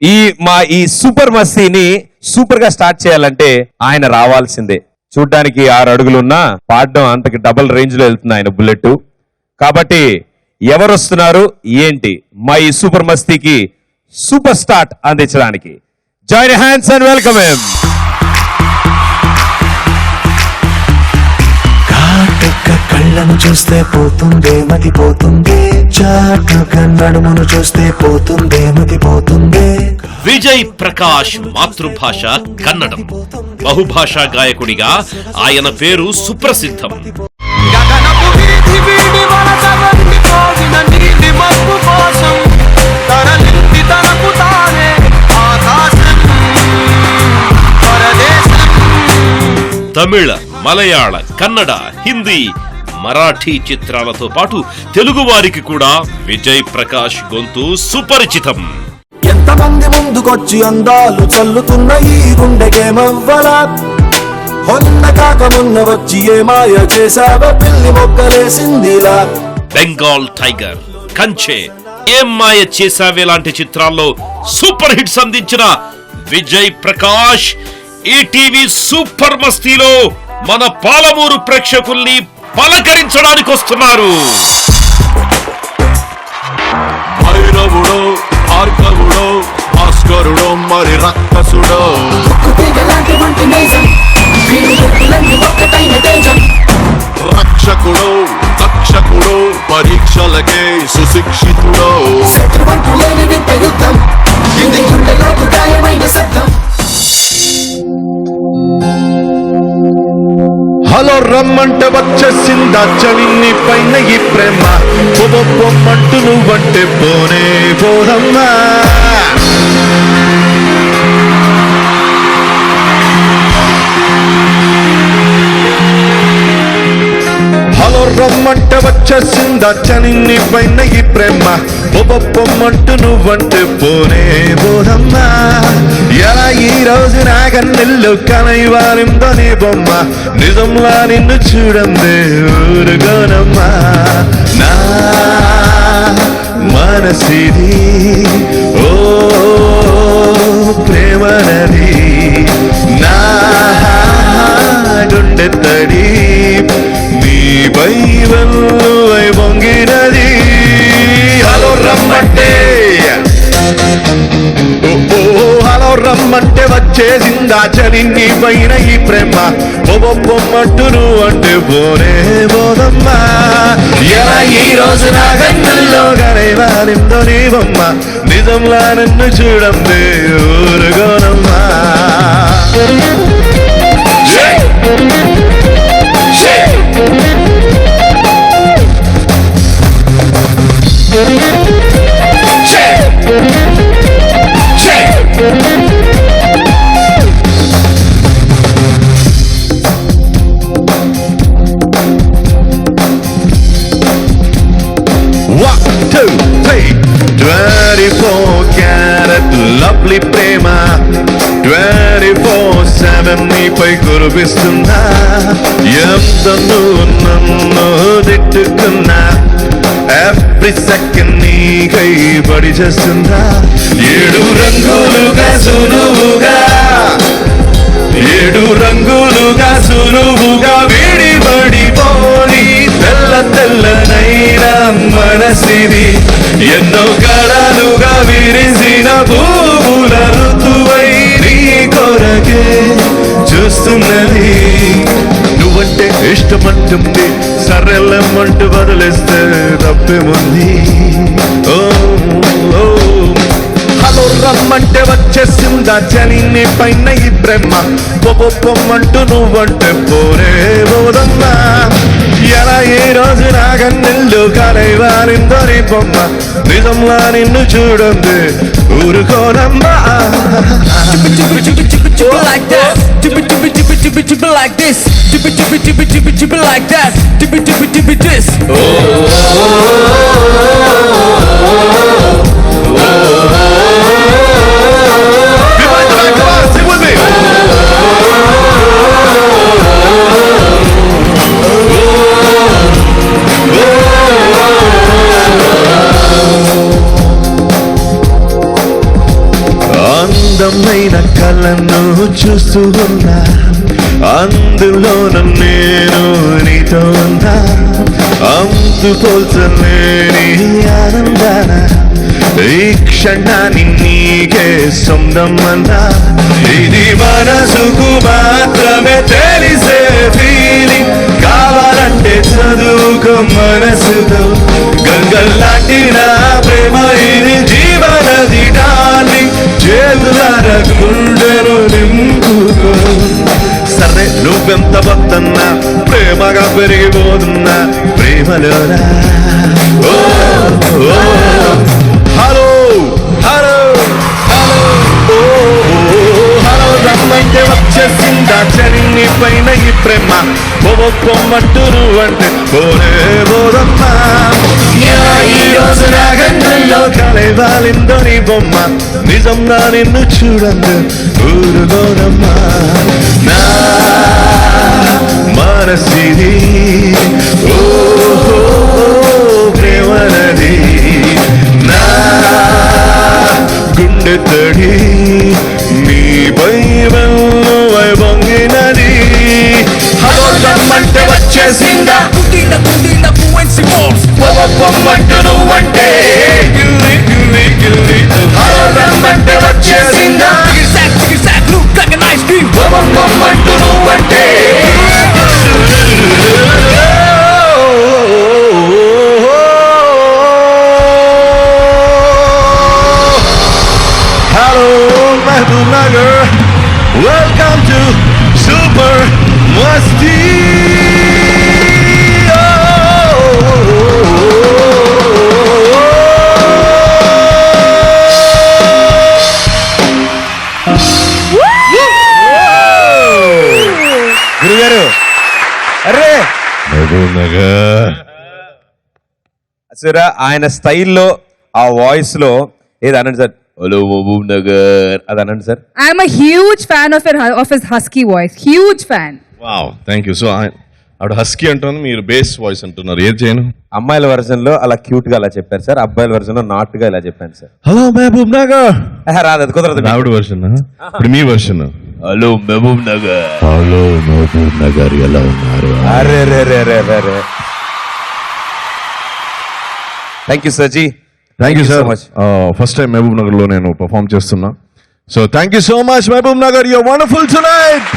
ఈ super మస్తీని super గా start చేయాలంటే ఆయన రావాల్సిందే. చూడ్డానికి 6 అడుగులున్నా పాడడం అంతకి డబుల్ రేంజ్ లో వెళ్తుంది ఆయన బుల్లెట్. కాబట్టి ఎవరు వస్తున్నారు ఏంటి మా ఈ సూపర్ మస్తీకి సూపర్ స్టార్ట్ అందించడానికి? Join hands and welcome him. కళ్ళను చూస్తే పోతుందే మతిపోతుందే, చాటుగా నడుమును చూస్తే పోతుందే మతిపోతుందే. విజయ్ ప్రకాష్ మాతృభాష కన్నడం. బహుభాషా గాయకుడిగా ఆయన పేరు సుప్రసిద్ధం. తమిళ, మలయాళ, కన్నడ, హిందీ, మరాఠీ చిత్రాలతో పాటు తెలుగు వారికి కూడా విజయ్ ప్రకాష్ గొంతు సుపరిచితం. ఎంతమంది ముందుకొచ్చి అందాలు చల్లుతున్న ఈ గుండెకేమవ్వలా, హొన్న కాక మొన్న వచ్చి ఏ మాయ చేసావో పిల్లి మొక్కలేసిందిలా. బెంగాల్ టైగర్, కంచె, ఏం మాయ చేసావే లాంటి చిత్రాల్లో సూపర్ హిట్స్ అందించిన విజయ్ ప్రకాష్ ఈటీవీ సూపర్ మస్తీలో మన పాలమూరు ప్రేక్షకుల్ని పలకరించడానికి వస్తున్నారు. భైరవుడో, భార్గవుడో, భాస్కరుడో, మరి రక్కసుడో, రక్షకుడో, తక్షకుడో, పరీక్షలకే సుశిక్షితుడో. హలో రమ్మంటే వచ్చేసిందా చలిని పైన ఈ ప్రేమ, పొమ్మంటూ నువ్వంటే పోనే పోదమ్మా. హలో రమ్మంటే వచ్చేసిందా చలిని పైన ఈ ప్రేమ, పొమ్మంటూ నువ్వంటే పోనే పోదమ్మా. ఎలా ఈ రోజు నా కన్నెల్లో కనైవారిందో నీ బొమ్మ, నిజంలా నిన్ను చూడందే ఊరుగోనమ్మా. నా మనసిది ఓ ప్రేమ నది, నా గుండె తడి నీపై వల్లువై పొంగినది. హలో రమ్మంటే, హలో రమ్మంటే వచ్చేసిందా చలి నీ పైన ఈ ప్రేమ, పొమ్మంటూ నువ్వు అంటే పోనే పోదమ్మా. ఎలా ఈ రోజు నా గంటల్లో గనైవారిందో నీ బొమ్మ, నిజంలా నన్ను చూడందే ఊరుగోనమ్మా. లవ్లీ ప్రేమ 24/7 నీపై కురిపిస్తున్నా. ఎంత నువ్వు నన్ను తిట్టుకున్నా, ఎవ్రీ సెకండ్ నీకై బడి చేస్తున్నా. 7 రంగులుగా సులువుగా, 7 రంగులుగా సులువుగా విడిపడిపోని తెల్ల తెల్లనైనా మనసిది, ఎన్నో కళలుగా విరిసిన పువ్వుల ఋతువై నీ కొరకే చూస్తున్నది. నువ్వంటే ఇష్టమంటుంది, సర్రెల్లమ్మంటూ వదిలేస్తే తప్పేముంది. ఓ హలో రమ్మంటే వచ్చేసిందా చలి నీ పైన ఈ ప్రేమ, పొమ్మంటూ నువ్వంటే పోరే పోదమ్మా. ఎలా ఈ రోజు నా కన్నెల్లో కలైవారిందో నీ బొమ్మ, నిజంలా నిన్ను చూడండి ఊరుకోనమ్మా. Like that, like this, like that, this. Sing with me. అందమైన కళ్ళను చూస్తూ ఉన్నా, అందులోన నేను నీతో ఉన్నా, అంతు పోల్చలేని ఆనందాన ఈ క్షణాన్ని నీకే సొంతం అన్నా. ఇది మనసుకు మాత్రమే తెలిసే ఫీలింగ్, కావాలంటే చదువుకో మనసుతో. గంగల్లాంటి నా ప్రేమ ఇది జీవనది డార్లింగ్, చేతులార గుండెను నింపుకో. సరే నువ్వెంత వద్దన్నా ప్రేమగా పెరిగిపోతున్నా ప్రేమలోనా. ఓ ఓ హలో హలో హలో ఓ హలో రమ్మంటే వచ్చేసిందా చరిని పైన ఈ ప్రేమ. పొమ్మంటూ నువ్వంటే పోలే పోదమ్మా. ఈ రోజు నా గంటల్లో కలై వాలిందో నీ బొమ్మ, నిజంగా నిన్ను చూడండి ఊరుగోనమ్మా. నా మనసిది ఓ ప్రేమనది, నా గుండె తడి నీపై వెల్లువై పొంగినది. హలో రమ్మంటే వచ్చేసిందా, Kundina, kundina, fluency balls. పొమ్మంటూ నువ్వంటే గిల్లి గిల్లి గిల్లి. హలో రమ్మంటే వచ్చేసిందా, Ticky sack, look like an ice cream. పొమ్మంటూ నువ్వంటే. Hello, Mehboob Nagar. Welcome to Super Masti. గురుగారు అరే Mehboob Nagar. సరే ఆయన స్టైల్లో ఆ వాయిస్ లో ఏది అనండి సార్. హలో మహబూబ్ నగర్ అది అనండి sir. I'm a huge fan of his husky voice. Huge fan. Wow, thank you. So ఆవిడ హస్కీ అంటున్నాను, మీరు బేస్ వాయిస్ అంటున్నారు. ఏది చేయను? అమ్మాయిల వర్జన్ లో అలా క్యూట్ గా అలా చెప్పారు సార్, అబ్బాయిల వర్జన్ లో నాట్ గా ఇలా చెప్పాను సార్. హలో మహబూబ్ నగర్. రాదు, అది కుదరదు. ఆవిడ వర్షన్ ఇప్పుడు మీ version. Hello Mahabubnagar. Hello Mahabubnagar ఎలా ఉన్నారు? అరే రే రే రే రే రే. Thank you sir ji. Thank you so so much. Much. First time Mahabubnagar లో నేను పర్ఫామ్ చేస్తున్నా. So thank you so much Mahabubnagar, you're wonderful tonight.